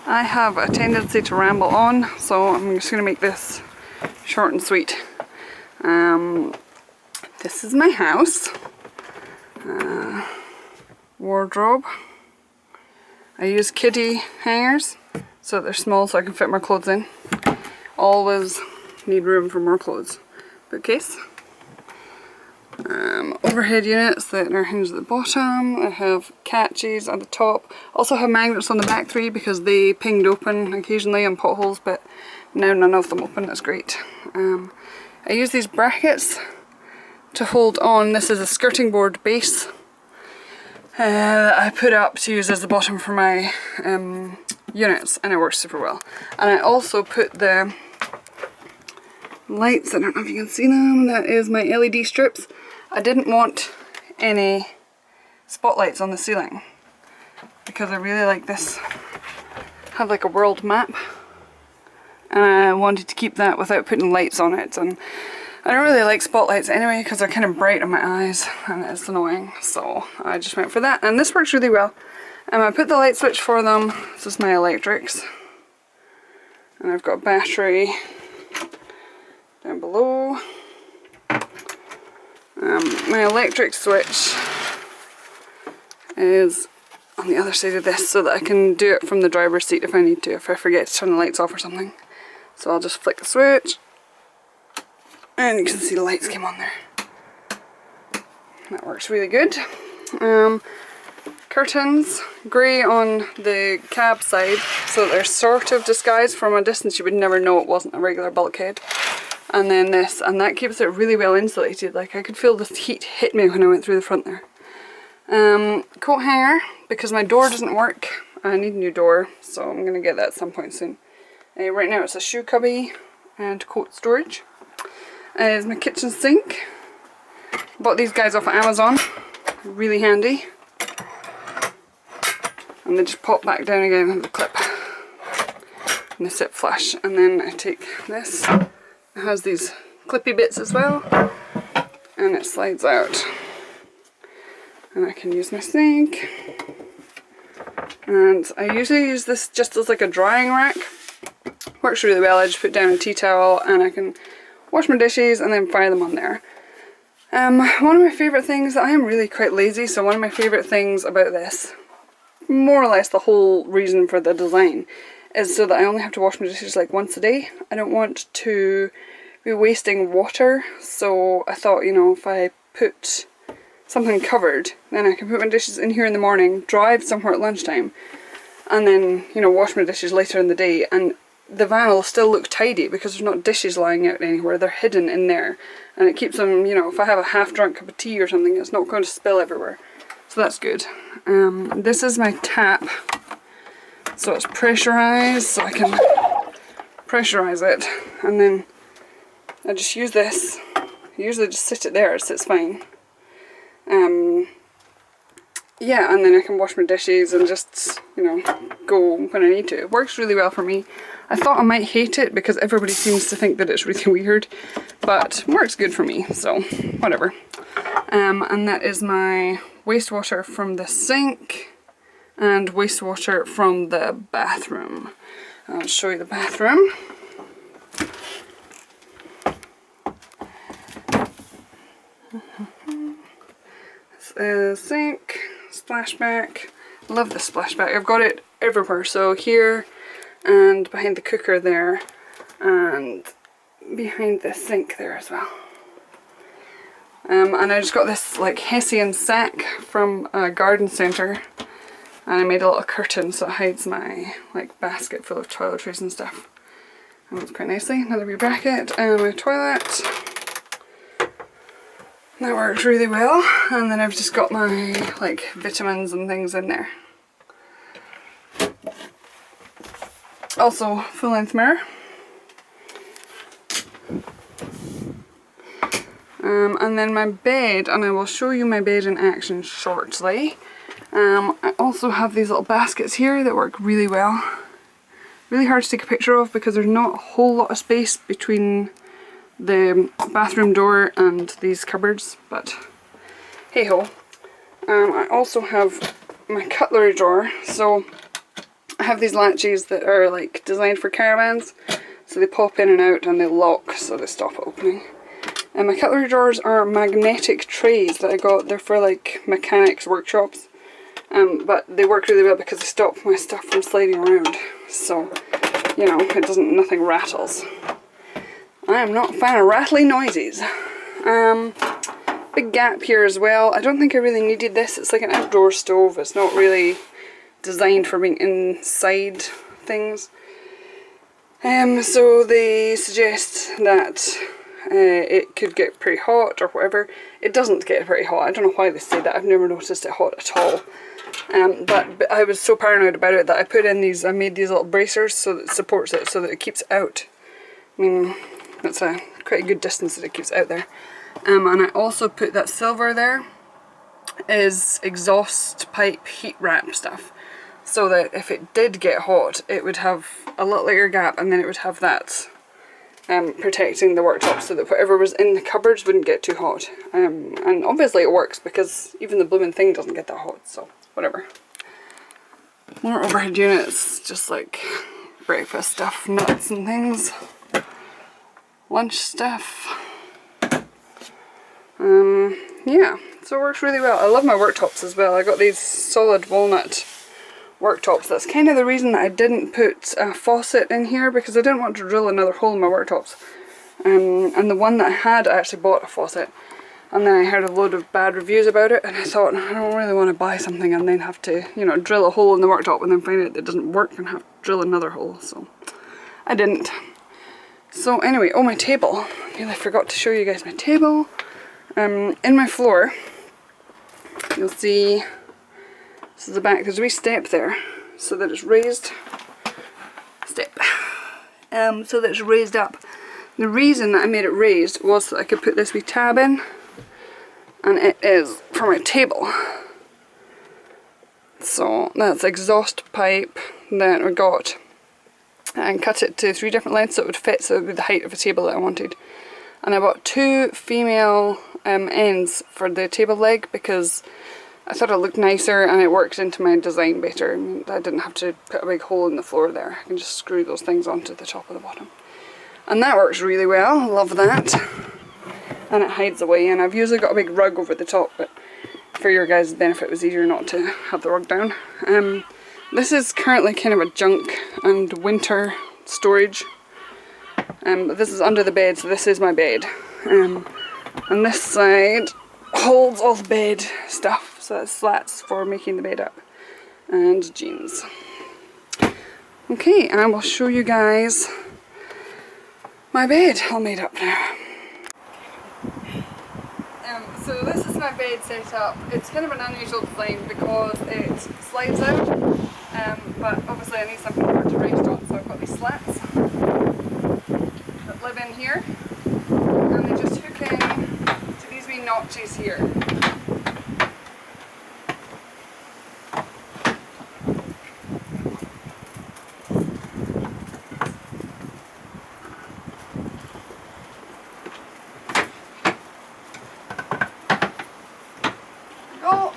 I have a tendency to ramble on, so I'm just going to make this short and sweet. This is my house. Wardrobe. I use kiddie hangers so that they're small so I can fit more clothes in. Always need room for more clothes. Bookcase. Overhead units that are hinged at the bottom. I have catches at the top. Also have magnets on the back three because they pinged open occasionally on potholes, but now none of them open. That's great. I use these brackets to hold on. This is a skirting board base that I put up to use as the bottom for my units, and it works super well. And I also put the lights, I don't know if you can see them, that is my LED strips. I didn't want any spotlights on the ceiling because I really like this, have like a world map, and I wanted to keep that without putting lights on it. And I don't really like spotlights anyway because they're kind of bright on my eyes and it's annoying, so I just went for that, and this works really well. I put the light switch for them. This is my electrics, and I've got a battery down below. My electric switch is on the other side of this so that I can do it from the driver's seat if I need to, if I forget to turn the lights off or something. So I'll just flick the switch and you can see the lights came on there. That works really good. Curtains, grey on the cab side so that they're sort of disguised. From a distance you would never know it wasn't a regular bulkhead. And then this, and that keeps it really well insulated. Like I could feel the heat hit me when I went through the front there. Coat hanger, because my door doesn't work. I need a new door, so I'm going to get that at some point soon. Right now it's a shoe cubby and coat storage. Is my kitchen sink. Bought these guys off of Amazon. Really handy. And they just pop back down again with the clip. And they sit flush. And then I take this. It has these clippy bits as well, and it slides out, and I can use my sink. And I usually use this just as like a drying rack. Works really well. I just put down a tea towel and I can wash my dishes and then fire them on there. One of my favourite things, I am really quite lazy, so one of my favourite things about this, more or less the whole reason for the design, is so that I only have to wash my dishes like once a day. I don't want to be wasting water, so I thought, you know, if I put something covered, then I can put my dishes in here in the morning, drive somewhere at lunchtime, and then, you know, wash my dishes later in the day, and the van will still look tidy because there's not dishes lying out anywhere, they're hidden in there, and it keeps them, you know, if I have a half-drunk cup of tea or something, it's not going to spill everywhere, so that's good. This is my tap. So it's pressurized, so I can pressurize it, and then I just use this. I usually just sit it there, it sits fine. Yeah, and then I can wash my dishes and just, you know, go when I need to. It works really well for me. I thought I might hate it because everybody seems to think that it's really weird, but it works good for me, so whatever. And that is my wastewater from the sink and wastewater from the bathroom. I'll show you the bathroom. This is sink, splashback. Love the splashback. I've got it everywhere. So here and behind the cooker there and behind the sink there as well. And I just got this like Hessian sack from a garden centre. And I made a little curtain so it hides my like basket full of toiletries and stuff. And it's quite nicely. Another wee bracket and my toilet. That works really well. And then I've just got my like vitamins and things in there. Also full length mirror. And then my bed, and I will show you my bed in action shortly. I also have these little baskets here that work really well. Really hard to take a picture of because there's not a whole lot of space between the bathroom door and these cupboards, but hey ho. I also have my cutlery drawer. So I have these latches that are like designed for caravans, so they pop in and out and they lock so they stop opening. And my cutlery drawers are magnetic trays that I got. They're for like mechanics workshops, but they work really well because they stop my stuff from sliding around, so you know, nothing rattles. I am not a fan of rattly noises. Big gap here as well. I don't think I really needed this. It's like an outdoor stove. It's not really designed for being inside things. So they suggest that it could get pretty hot or whatever. It doesn't get pretty hot. I don't know why they say that. I've never noticed it hot at all. But I was so paranoid about it that I made these little bracers so that it supports it, so that it keeps out. I mean, that's quite a good distance that it keeps out there. And I also put that silver there is exhaust pipe heat wrap stuff, so that if it did get hot, it would have a little air gap, and then it would have that protecting the worktop so that whatever was in the cupboards wouldn't get too hot. And obviously it works because even the blooming thing doesn't get that hot, so whatever. More overhead units, just like breakfast stuff, nuts and things, lunch stuff. Yeah, so it works really well. I love my worktops as well. I got these solid walnut worktops. That's kind of the reason that I didn't put a faucet in here, because I didn't want to drill another hole in my worktops. And the one that I had, I actually bought a faucet, and then I heard a load of bad reviews about it, and I thought, I don't really want to buy something and then have to, you know, drill a hole in the worktop and then find out that it doesn't work and have to drill another hole, so I didn't. So anyway, oh, my table. I nearly forgot to show you guys my table. In my floor, you'll see, this is the back, there's a wee step there, so that it's raised, so that it's raised up. The reason that I made it raised was that I could put this wee tab in, and it is for my table. So that's exhaust pipe that I got, and cut it to 3 different lengths so it would fit, so it would be the height of a table that I wanted. And I bought 2 female ends for the table leg because I thought it looked nicer and it worked into my design better. I mean, I didn't have to put a big hole in the floor there. I can just screw those things onto the top of the bottom. And that works really well, love that. And it hides away, and I've usually got a big rug over the top, but for your guys' benefit it was easier not to have the rug down. This is currently kind of a junk and winter storage. But this is under the bed, so this is my bed. And this side holds all the bed stuff, so that's slats for making the bed up, and jeans. Okay, and I will show you guys my bed all made up now. So this is my bed set up. It's kind of an unusual design because it slides out, but obviously I need something for it to rest on, so I've got these slats that live in here, and they just hook in to these wee notches here. Oh,